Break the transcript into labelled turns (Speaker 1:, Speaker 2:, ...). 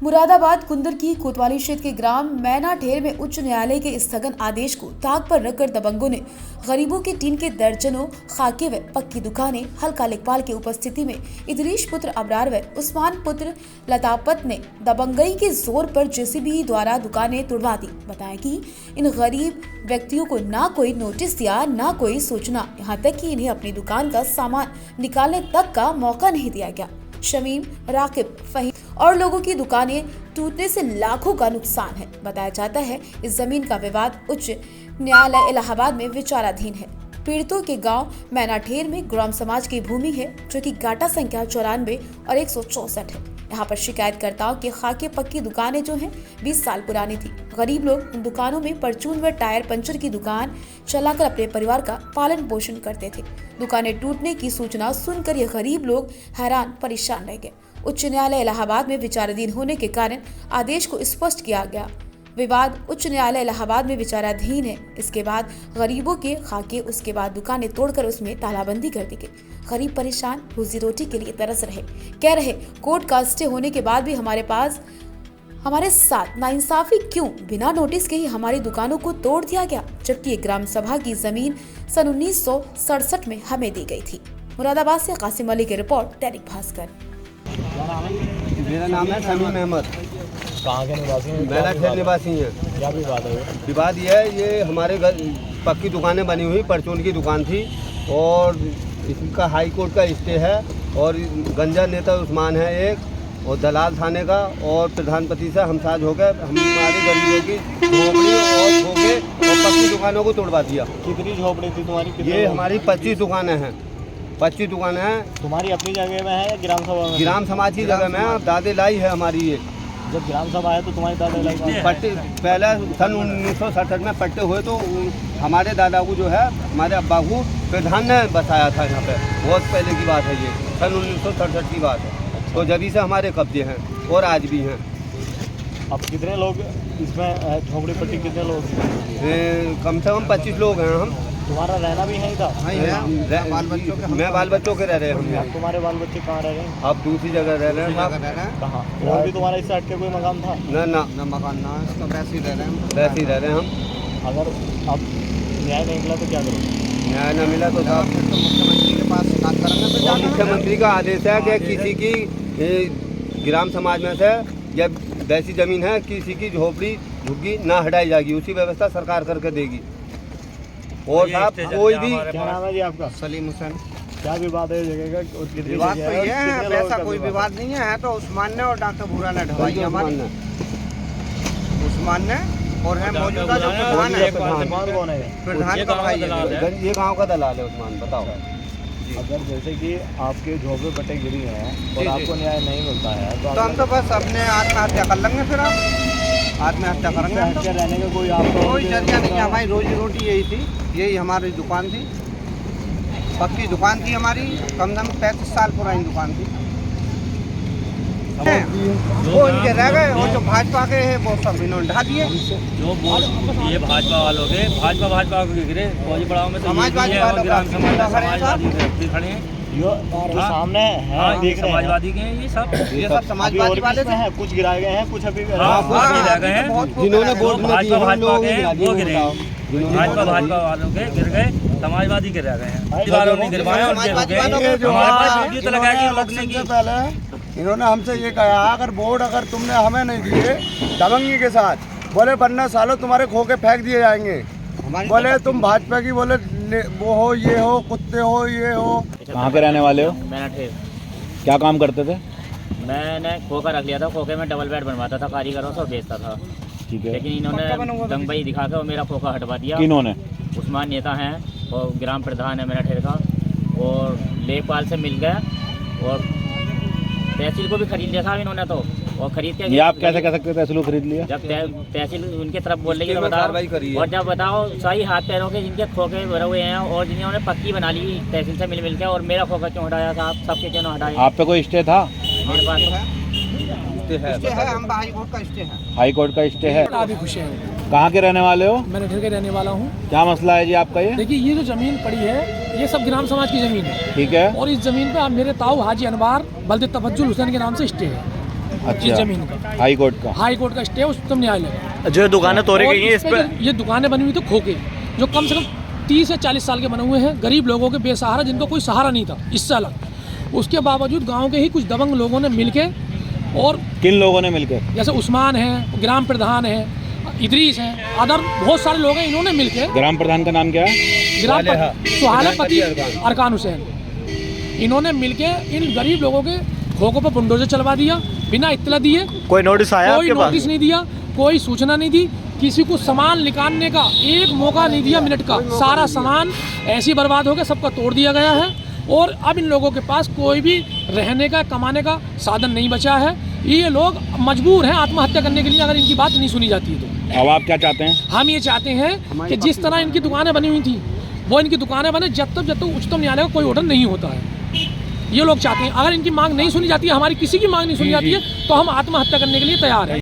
Speaker 1: मुरादाबाद कुंदर की कोतवाली क्षेत्र के ग्राम मैनाठेर में उच्च न्यायालय के स्थगन आदेश को ताक पर रखकर दबंगों ने गरीबों के टीन के दर्जनों खाके व पक्की दुकानें हल्का लेखपाल की उपस्थिति में इदरीश पुत्र अबरार व उस्मान पुत्र लतापत ने दबंगई के जोर पर जेसीबी द्वारा दुकानें तुड़वा दी। बताया कि इन गरीब व्यक्तियों को ना कोई नोटिस दिया, ना कोई सूचना, यहाँ तक कि इन्हें अपनी दुकान का सामान निकालने तक का मौका नहीं दिया गया। शमीम, राकिब, फहीम और लोगों की दुकानें टूटने से लाखों का नुकसान है। बताया जाता है इस जमीन का विवाद उच्च न्यायालय इलाहाबाद में विचाराधीन है। पीड़ितों के गांव मैनाठेर में ग्राम समाज की भूमि है, जो कि गाटा संख्या 94 और 164 है। यहाँ पर शिकायतकर्ताओं के खाके पक्की दुकानें जो हैं 20 साल पुरानी थी। गरीब लोग उन दुकानों में परचून व टायर पंचर की दुकान चलाकर अपने परिवार का पालन पोषण करते थे। दुकानें टूटने की सूचना सुनकर ये गरीब लोग हैरान परेशान रह गए। उच्च न्यायालय इलाहाबाद में विचाराधीन होने के कारण आदेश को स्पष्ट किया गया। विवाद उच्च न्यायालय इलाहाबाद में विचाराधीन है। इसके बाद गरीबों के खाके, उसके बाद दुकानें तोड़कर उसमें तालाबंदी कर दी गई। गरीब परेशान रोजी रोटी के लिए तरस रहे, कह रहे कोर्ट का स्टे होने के बाद भी हमारे साथ नाइंसाफी क्यों? बिना नोटिस के ही हमारी दुकानों को तोड़ दिया गया, जबकि ये ग्राम सभा की जमीन सन 1967 में हमें दी गई थी। मुरादाबाद से कासिम अली की रिपोर्ट, दैनिक भास्कर।
Speaker 2: मेरा नाम है शमीम अहमद।
Speaker 3: कहाँ के निवासी हैं?
Speaker 2: मैनाठेर निवासी हैं।
Speaker 3: क्या विवाद है?
Speaker 2: विवाद ये है, ये हमारे घर पक्की दुकानें बनी हुई, परचून की दुकान थी और इसका हाई कोर्ट का स्टे है और गंजा नेता उस्मान है एक, और दलाल थाने का और प्रधानपति से हमसाज हो गए। हमारे गरीबों की झोपड़ी और ठोके और पक्की दुकानों को तोड़वा दिया।
Speaker 3: कितनी झोपड़ी थी तुम्हारी?
Speaker 2: ये हमारी 25 दुकानें हैं। 25 दुकानें हैं।
Speaker 3: तुम्हारी अपनी जगह में है या ग्राम सभा में?
Speaker 2: ग्राम समाज की जगह में है। दादे लाई है हमारी ये।
Speaker 3: जब ग्राम सभा है तो तुम्हारी दादा लाई
Speaker 2: पट्टे पहले सन 1967 में पट्टे हुए तो हमारे दादा को जो है, हमारे अब्बा को प्रधान ने बसाया था यहाँ पे। बहुत पहले की बात है ये, सन 1967 की बात है। तो जभी से हमारे कब्जे हैं और आज भी हैं।
Speaker 3: अब कितने लोग इसमें झोपड़ी पट्टी, कितने लोग?
Speaker 2: कम से कम 25 लोग हैं हम।
Speaker 3: तुम्हारा रहना भी यहीं था?
Speaker 2: मैं बाल बच्चों के रह रहे हैं।
Speaker 3: अब तुम्हारे बाल बच्चे कहाँ रह रहे हैं?
Speaker 2: अब दूसरी जगह रह रहे हैं।
Speaker 3: कहाँ? और भी तुम्हारा इससे हटके कोई मकान था?
Speaker 2: ना मकान ना, इसका वैसे ही रह रहे हैं। वैसे ही रह रहे हैं हम।
Speaker 3: अगर अब न्याय नहीं मिला तो क्या करोगे?
Speaker 2: न्याय न मिला तो मुख्यमंत्री के पास शिकायत करेंगे। तो मुख्यमंत्री का आदेश है कि किसी की ग्राम समाज में से या वैसी जमीन है, किसी की झोपड़ी झुग्गी ना हटाई जाएगी, उसी व्यवस्था सरकार करके देगी। और साहब कोई भी,
Speaker 3: क्या नाम है जी आपका?
Speaker 2: सलीम हुसैन।
Speaker 3: क्या विवाद है जगह का?
Speaker 2: विवाद तो ये है, वैसा कोई विवाद नहीं है। तो उस्मान ने और डॉक्टर भूरा ने ढवाई हमारी, उस्मान ने और है मौजूदा जो प्रधान है।
Speaker 3: कौन है?
Speaker 2: प्रधान का भाई है, ये गाँव का दलाल है उस्मान। बताओ,
Speaker 3: अगर जैसे कि आपके झोपड़े पट्टे गिरी हैं और आपको न्याय नहीं मिलता है तो
Speaker 2: हम तो बस अपने आत्महत्या कर लेंगे। फिर आप आत्महत्या करेंगे।
Speaker 3: हत्या रहने का कोई आपको
Speaker 2: कोई जरिया नहीं है। हमारी रोजी रोटी यही थी, यही हमारी दुकान थी, पक्की दुकान थी हमारी, कम से कम 35 साल पुरानी दुकान थी। वो इनके रह गए और जो भाजपा के हैं वो सब इन्होंने ढा दिए।
Speaker 4: जो ये भाजपा वालों के भाजपा को गिरे, फौजी-पड़ाव में
Speaker 2: समाजवादी वालों का
Speaker 4: समाजवादी खड़े हैं।
Speaker 3: जो सामने है, देख रहे हैं
Speaker 4: समाजवादी के हैं ये सब
Speaker 3: समाजवादी वाले हैं। कुछ गिराए गए हैं, कुछ अभी
Speaker 4: गिराए गए हैं।
Speaker 2: जिन्होंने वोट
Speaker 4: भाजपा के वो गिरे, भाजपा वालों के गिर गए, समाजवादी के रह गए हैं। वालों ने गिरवाए और हमारे पास वीडियो तो लगाया कि इलेक्शन
Speaker 5: से पहले इन्होंने हमसे ये कहा, अगर वोट अगर तुमने हमें नहीं दिए दबंगी के साथ, बोले 15 सालों तुम्हारे खोके फेंक दिए जाएंगे। बोले तुम भाजपा की, बोले वो हो, ये हो, कुत्ते हो, ये हो।
Speaker 6: कहाँ के रहने वाले हो?
Speaker 4: मैनाठेर।
Speaker 6: क्या काम करते थे?
Speaker 4: मैंने खोखा रख लिया था, खोखे में डबल बेड बनवाता था, कारीगरों से बेचता था।
Speaker 6: ठीक है।
Speaker 4: लेकिन इन्होंने दंगई दिखा के मेरा खोखा हटवा दिया।
Speaker 6: किन्होंने?
Speaker 4: उस्मान नेता हैं और ग्राम प्रधान है मैनाठेर का, और लेखपाल से मिल गया और तहसील को भी खरीद लिया था इन्होंने। तो और खरीद के,
Speaker 6: ये आप कैसे कह सकते हो तहसील को खरीद लिया?
Speaker 4: जब तहसील उनके तरफ बोल रही है तो बताओ, और जब बताओ सही हाथ पैरों के जिनके खोखे भरे हुए हैं और जिन्होंने पक्की बना ली तहसील से मिल के, और मेरा खोखा क्यों हटाया था? आप सबके क्यों ना हटाया?
Speaker 6: आप पे कोई स्टे था?
Speaker 4: मेरे पास
Speaker 2: है, हम हाई कोर्ट का स्टे है।
Speaker 6: हाई कोर्ट का स्टे है।
Speaker 7: काफी खुश हैं।
Speaker 6: कहाँ के रहने वाले हो?
Speaker 7: मैं ठेर के रहने वाला हूँ।
Speaker 6: क्या मसला है जी आपका? ये
Speaker 7: देखिए, ये जो जमीन पड़ी है ये सब ग्राम समाज की जमीन है।
Speaker 6: ठीक है।
Speaker 7: और इस जमीन पे मेरे ताऊ हाजी अनवार बल्दे तफज्जुल हुसैन के नाम से स्टे है। इस जमीन का।
Speaker 6: हाई कोर्ट का।
Speaker 7: हाई कोर्ट का स्टे उच्चतम न्यायालय का।
Speaker 8: जो दुकानें तोड़ी
Speaker 7: और
Speaker 8: गई हैं
Speaker 7: इस पे ये दुकानें बनी हुई थी खोके, जो कम से कम 30 या 40 साल के बने हुए हैं, गरीब लोगों के बेसहारा, जिनको कोई सहारा नहीं था इससे अलग। उसके बावजूद गांव के ही कुछ दबंग लोगों ने मिलके, और
Speaker 6: किन लोगों ने मिलकर?
Speaker 7: जैसे उस्मान है, ग्राम प्रधान है, इदरीस है, अदर बहुत सारे लोग हैं, इन्होंने मिलके,
Speaker 6: ग्राम प्रधान का नाम क्या है?
Speaker 7: ग्राम सुहानापति अरकान हुसैन, इन्होंने मिलके इन गरीब लोगों के खोखों पर बुलडोजर चलवा दिया बिना इत्तला दिए।
Speaker 8: कोई नोटिस आया
Speaker 7: कोई
Speaker 8: आपके पास?
Speaker 7: नोटिस नहीं दिया, कोई सूचना नहीं दी, किसी को सामान निकालने का एक मौका नहीं दिया मिनट का। सारा सामान ऐसे ही बर्बाद हो गया, सबका तोड़ दिया गया है। और अब इन लोगों के पास कोई भी रहने का, कमाने का साधन नहीं बचा है। ये लोग मजबूर हैं आत्महत्या करने के लिए, अगर इनकी बात नहीं सुनी जाती है तो।
Speaker 6: अब आप क्या चाहते हैं?
Speaker 7: हम ये चाहते हैं कि जिस तरह इनकी दुकानें बनी हुई थी, वो इनकी दुकानें बने जब तक उच्चतम न्यायालय का कोई ऑर्डर नहीं होता है। ये लोग चाहते हैं, अगर इनकी मांग नहीं सुनी जाती है, हमारी किसी की मांग नहीं सुनी जाती है, तो हम आत्महत्या करने के लिए तैयार हैं।